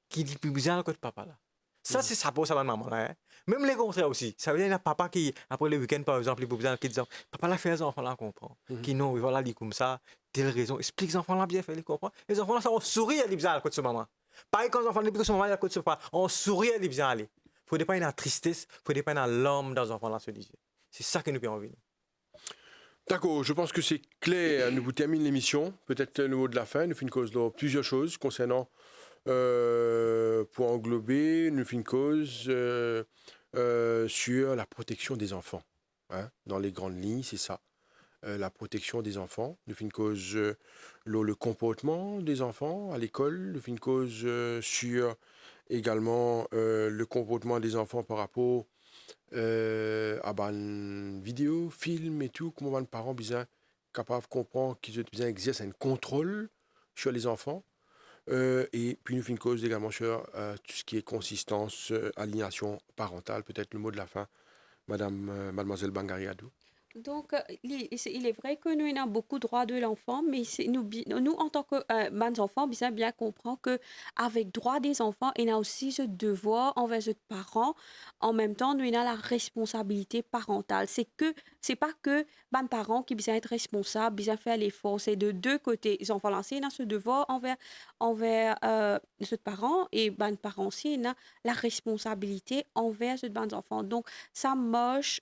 qu'il dit plus besoin que papa là. Ça, c'est ça pour ça, maman là. Hein? Même les contraires aussi. Ça veut dire qu'il y a papa qui, après le week-end, par exemple, il peut besoin qui dit papa là, fait les enfants là comprendre. Qui non, voilà, dit comme ça, telle raison. Explique les enfants là bien, fait les comprendre. Les enfants là, ça, on sourit à l'ibza à côté de ce maman. Pareil quand les enfants là, ce maman à côté de ce papa, on sourit à l'ibza aller. Faut pas une tristesse, faut pas une l'homme dans les enfants là se dire. C'est ça que nous avons envie. D'accord, je pense que c'est clair. Nous vous terminons l'émission. Peut-être le mot de la fin. Nous finissons cause de plusieurs choses concernant, pour englober, nous finissons cause sur la protection des enfants. Hein, dans les grandes lignes, c'est ça. La protection des enfants. Nous finissons cause le comportement des enfants à l'école. Nous finissons cause sur également le comportement des enfants par rapport à ban vidéo, film et tout, comment les parents bien capables de comprendre qu'ils bien exercent un contrôle sur les enfants. Et puis nous finissons cause également sur tout ce qui est consistance, alignation parentale, peut-être le mot de la fin, mademoiselle Bangariadou. Donc, il est vrai que nous avons beaucoup de droits de l'enfant, mais nous, en tant que enfants, bien comprendre qu'avec droit des enfants, il y a aussi ce devoir envers les parents. En même temps, nous avons la responsabilité parentale. C'est pas que les parents qui besoin être responsables, besoin faire l'effort. C'est de deux côtés. Les enfants lancés, ils ont ce devoir envers les parents et les parents aussi, ils ont la responsabilité envers les enfants. Donc, ça marche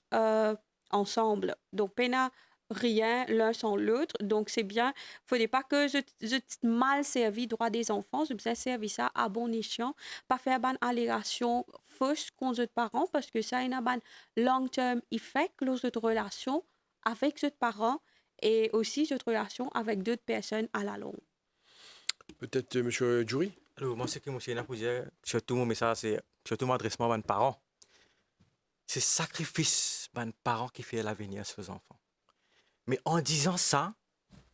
ensemble. Donc, pena rien l'un sans l'autre. Donc, c'est bien. Il ne faudrait pas que je mal servi droit des enfants. Je bien servi ça à bon escient. Pas faire une allégation fausse contre les parents parce que ça a un long-term effect, l'autre relation avec les parents et aussi cette relation avec d'autres personnes à la longue. Peut-être M. Djouri. Alors, moi, ce que je suis pour dire, surtout mon message, c'est surtout mon adressement à mes parents. C'est sacrifice d'un parent qui fait l'avenir à ses enfants. Mais en disant ça,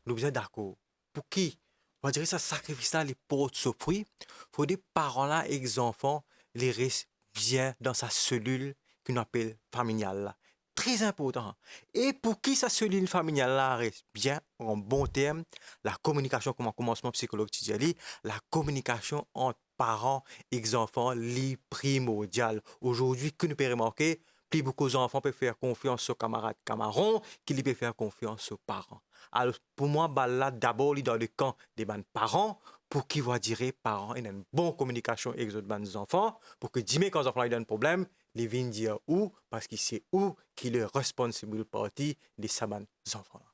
nous sommes d'accord. Pour qui? On dirait que ce sacrifice-là, les portes souffrir. Il faut des parents-là et les enfants les restent bien dans sa cellule qu'on appelle familiale. Très important. Et pour qui sa cellule familiale reste bien, en bon terme, la communication, comme en commencement psychologue, tu dis, la communication entre parents et les enfants, les primordial. Aujourd'hui, que nous pouvons remarquer, plus beaucoup d'enfants peuvent faire confiance aux camarades camarons qu'ils peuvent faire confiance aux parents. Alors, pour moi, là, d'abord, il est dans le camp des parents pour qu'ils voient dire parents et une bonne communication avec les autres enfants pour que demain, quand les enfants ont un problème, ils viennent dire où, parce que c'est où qu'il est responsable partie de ces enfants-là.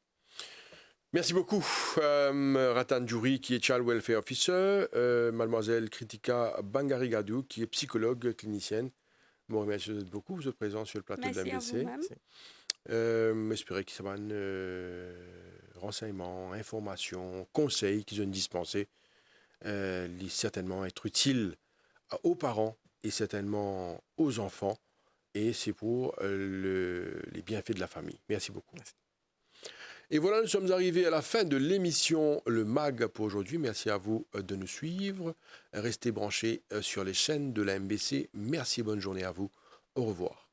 Merci beaucoup, Ratan Djouri, qui est Child Welfare Officer, mademoiselle Kritika Bangarigadou, qui est psychologue clinicienne. Je vous remercie beaucoup de votre présence sur le plateau de la MBC. J'espère que ça va renseignements, informations, conseils qu'ils ont dispensés certainement être utiles aux parents et certainement aux enfants. Et c'est pour les bienfaits de la famille. Merci beaucoup. Merci. Et voilà, nous sommes arrivés à la fin de l'émission Le MAG pour aujourd'hui. Merci à vous de nous suivre. Restez branchés sur les chaînes de la MBC. Merci et bonne journée à vous. Au revoir.